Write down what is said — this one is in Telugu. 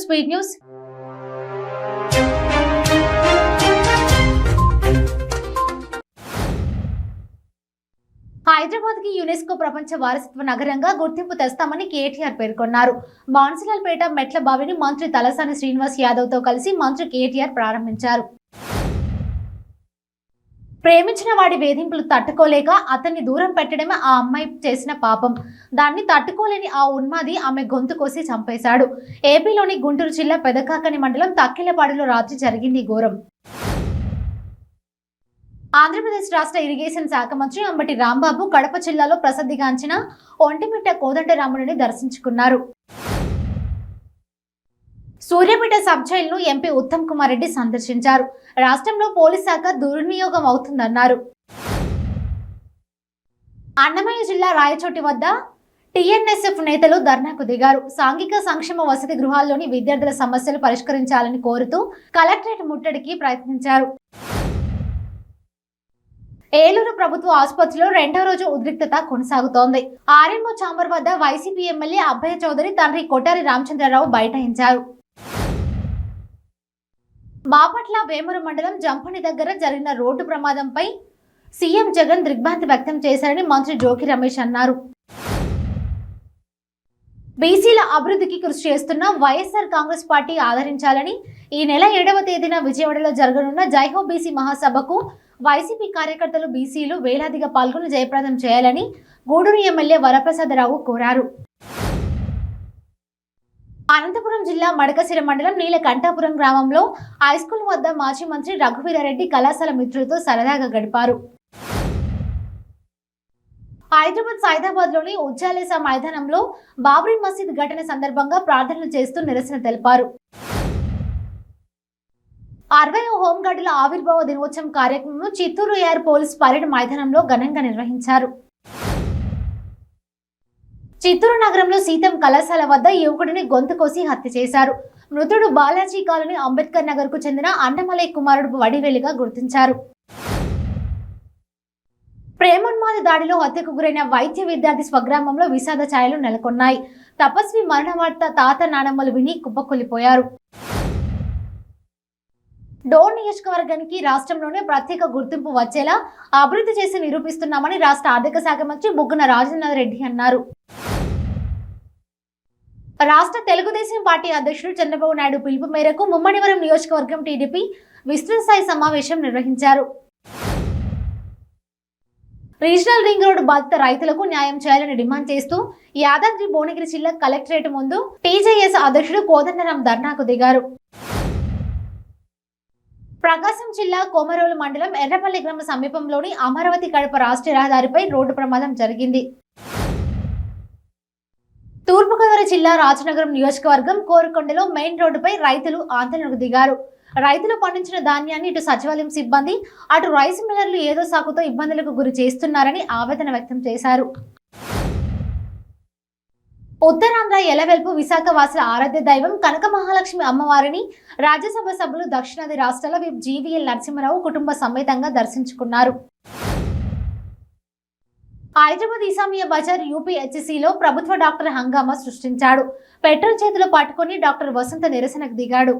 Speed news. హైదరాబాద్ కి యునెస్కో ప్రపంచ వారసత్వ నగరంగా గుర్తింపు తెస్తామని కేటీఆర్ పేర్కొన్నారు. బాన్సులాల్పేట మెట్ల బావిని మంత్రి తలసాని శ్రీనివాస్ యాదవ్ తో కలిసి మంత్రి కేటీఆర్ ప్రారంభించారు. ప్రేమించిన వాడి వేధింపులు తట్టుకోలేక అతన్ని దూరం పెట్టడమే ఆ అమ్మాయి చేసిన పాపం. దాన్ని తట్టుకోలేని ఆ ఉన్మాది ఆమె గొంతు కోసి చంపేశాడు. ఏపీలోని గుంటూరు జిల్లా పెదకాకని మండలం తక్కిలపాడులో రాత్రి జరిగింది ఘోరం. ఆంధ్రప్రదేశ్ రాష్ట్ర ఇరిగేషన్ శాఖ మంత్రి అంబటి రాంబాబు కడప జిల్లాలో ప్రసిద్ధిగాంచిన ఒంటిమిట్ట కోదండరాముడిని దర్శించుకున్నారు. సూర్యాపేట సబ్ జైలును ఎంపీ ఉత్తమ్ కుమార్ రెడ్డి సందర్శించారు. రాష్ట్రంలో పోలీస్ శాఖ దుర్వినియోగం అవుతుందన్నారు. అన్నమయ్య జిల్లా రాయచోటి వద్ద టీఎన్ఎస్ఎఫ్ నేతలు ధర్నాకు దిగారు. సాంఘిక సంక్షేమ వసతి గృహాల్లోని విద్యార్థుల సమస్యలు పరిష్కరించాలని కోరుతూ కలెక్టరేట్ ముట్టడికి ప్రయత్నించారు. ఏలూరు ప్రభుత్వ ఆసుపత్రిలో రెండో రోజు ఉద్రిక్తత కొనసాగుతోంది. ఆర్ఎంఓ ఛాంబర్ వద్ద వైసీపీ ఎమ్మెల్యే అభయ చౌదరి తండ్రి కొట్టారి రామచంద్రరావు బైఠాయించారు. బాపట్ల వేమూరు మండలం జంపని దగ్గర జరిగిన రోడ్డు ప్రమాదంపై సీఎం జగన్ దిగ్భ్రాంతి వ్యక్తం చేశారని మంత్రి జోగి రమేష్ అన్నారు. బీసీల అభివృద్ధికి కృషి చేస్తున్న వైఎస్ఆర్ కాంగ్రెస్ పార్టీ ఆదరించాలని ఈ నెల 7వ తేదీన విజయవాడలో జరగనున్న జైహో బీసీ మహాసభకు వైసీపీ కార్యకర్తలు బీసీలు వేలాదిగా పాల్గొని జయప్రదం చేయాలని గూడూరు ఎమ్మెల్యే వరప్రసాదరావు కోరారు. అనంతపురం జిల్లా మడకశిర మండలం నీలకంఠాపురం గ్రామంలో హైస్కూల్ వద్ద మాజీ మంత్రి రఘువీరారెడ్డి కళాశాల మిత్రులతో సరదాగా గడిపారు. హైదరాబాద్ సైదాబాద్ లోని ఉజ్జాలేసా మైదానంలో బాబ్రీ మసీద్ ఘటన సందర్భంగా ప్రార్థనలు చేస్తూ నిరసన తెలిపారు. 60వ హోంగార్డుల ఆవిర్భావ దినోత్సవం కార్యక్రమం చిత్తూరు ఎయిర్ పోలీస్ పరేడ్ మైదానంలో ఘనంగా నిర్వహించారు. చిత్తూరు నగరంలో సీతం కళాశాల వద్ద యువకుడిని గొంతు కోసి హత్య చేశారు. మృతుడు బాలాజీ కాలనీ అంబేద్కర్ నగర్ కు చెందిన అన్నమలై కుమారుడు వడివేలిగా గుర్తించారు. ప్రేమోన్మాద దాడిలో హత్యకు గురైన వైద్య విద్యార్థి స్వగ్రామంలో విషాద ఛాయలు నెలకొన్నాయి. తపస్వి మరణ వార్త తాత నానమ్మలు విని కుప్పకొల్లిపోయారు. డోన్ నియోజకవర్గానికి రాష్ట్రంలోనే ప్రత్యేక గుర్తింపు వచ్చేలా అభివృద్ధి చేసి నిరూపిస్తున్నామని రాష్ట్ర ఆర్థిక శాఖ మంత్రి బుగ్గన రాజేంద్ర రెడ్డి అన్నారు. రాష్ట్ర తెలుగుదేశం పార్టీ అధ్యక్షుడు చంద్రబాబు నాయుడు పిలుపు మేరకు ముమ్మడివరం నియోజకవర్గం టీడీపీ విస్తృత స్థాయి సమావేశం నిర్వహించారు. రీజనల్ రింగ్ రోడ్డు బాధిత రైతులకు న్యాయం చేయాలని డిమాండ్ చేస్తూ యాదాద్రి భువనగిరి జిల్లా కలెక్టరేట్ ముందు టీజేఎస్ అధ్యక్షుడు కోదండరాం ధర్నాకు దిగారు. ప్రకాశం జిల్లా కోమరోలు మండలం ఎర్రపల్లి గ్రామ సమీపంలోని అమరావతి కడప రాష్ట్రీయ రహదారిపై రోడ్డు ప్రమాదం జరిగింది. తూర్పుగోదావరి జిల్లా రాజనగరం నియోజకవర్గం కోరుకొండలో మెయిన్ రోడ్డుపై రైతులు ఆందోళనకు దిగారు. రైతులు పండించిన ధాన్యాన్ని ఇటు సచివాలయం సిబ్బంది అటు రైస్ మిల్లర్లు ఏదో సాకుతో ఇబ్బందులకు గురి చేస్తున్నారని ఆవేదన వ్యక్తం చేశారు. ఉత్తరాంధ్ర ఎలవెల్పు విశాఖ వాసుల ఆరాధ్య దైవం కనక మహాలక్ష్మి అమ్మవారిని రాజ్యసభ సభ్యులు దక్షిణాది రాష్ట్రాల విప్ జీవీఎల్ నరసింహరావు కుటుంబ సమేతంగా దర్శించుకున్నారు. హైదరాబాద్ ఇసామియా బజార్ యూపీహెచ్సిలో ప్రభుత్వ డాక్టర్ హంగామా సృష్టించాడు. పెట్రోల్ చేతిలో పట్టుకుని డాక్టర్ వసంత నిరసనకు దిగాడు.